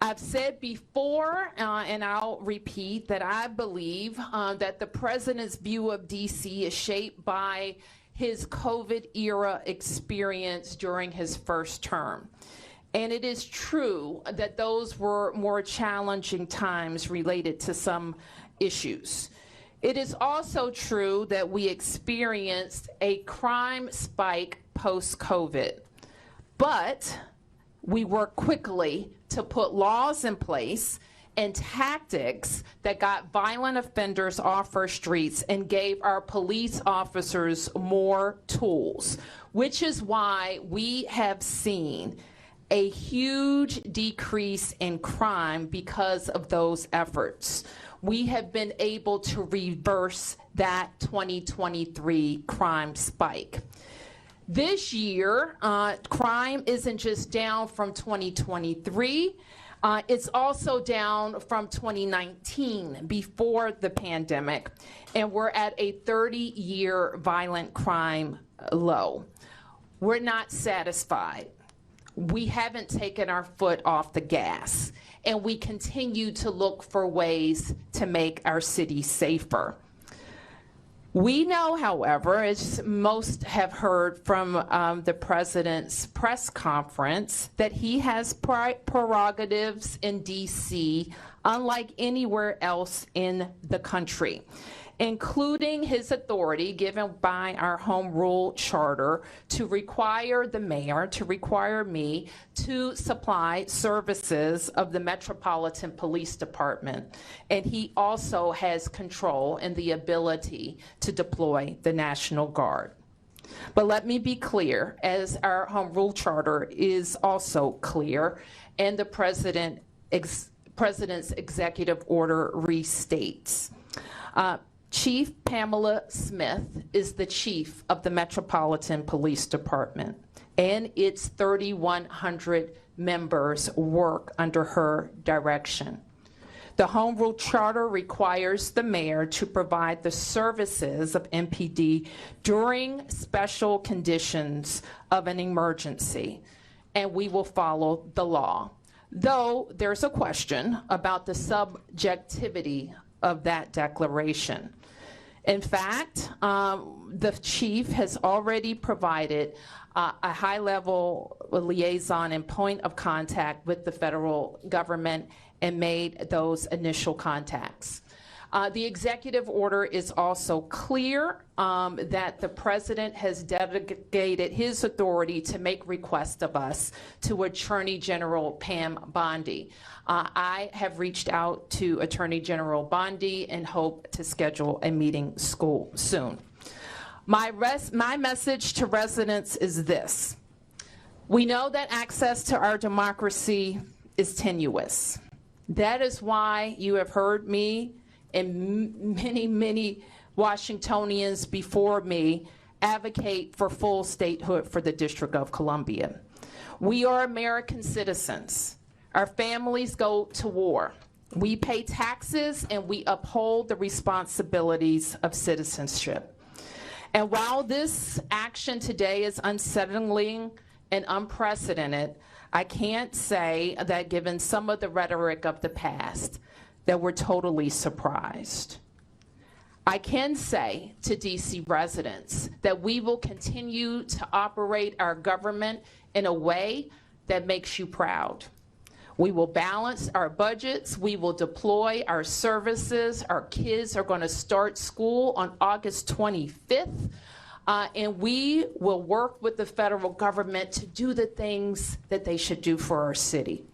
I've said before, and I'll repeat, that I believe that the president's view of DC is shaped by his COVID era experience during his first term. And it is true that those were more challenging times related to some issues. It is also true that we experienced a crime spike post-COVID, but we worked quickly to put laws in place and tactics that got violent offenders off our streets and gave our police officers more tools, which is why we have seen a huge decrease in crime because of those efforts. We have been able to reverse that 2023 crime spike. This year, crime isn't just down from 2023, it's also down from 2019, before the pandemic, and we're at a 30-year violent crime low. We're not satisfied. We haven't taken our foot off the gas, and we continue to look for ways to make our city safer. We know, however, as most have heard from the president's press conference, that he has prerogatives in DC unlike anywhere else in the country, including his authority given by our home rule charter to require the mayor, to require me, to supply services of the Metropolitan Police Department. And he also has control and the ability to deploy the National Guard. But let me be clear, as our home rule charter is also clear, and the president's executive order restates. Chief Pamela Smith is the chief of the Metropolitan Police Department, and its 3,100 members work under her direction. The Home Rule Charter requires the mayor to provide the services of MPD during special conditions of an emergency, and we will follow the law. Though there's a question about the subjectivity of that declaration. In fact, the chief has already provided a high-level liaison and point of contact with the federal government and made those initial contacts. The executive order is also clear that the president has delegated his authority to make requests of us to Attorney General Pam Bondi. I have reached out to Attorney General Bondi and hope to schedule a meeting soon. My message to residents is this. We know that access to our democracy is tenuous. That is why you have heard me and many Washingtonians before me advocate for full statehood for the District of Columbia. We are American citizens. Our families go to war. We pay taxes and we uphold the responsibilities of citizenship. And while this action today is unsettling and unprecedented, I can't say that given some of the rhetoric of the past, that we're totally surprised. I can say to DC residents that we will continue to operate our government in a way that makes you proud. We will balance our budgets, we will deploy our services, our kids are going to start school on August 25th, and we will work with the federal government to do the things that they should do for our city.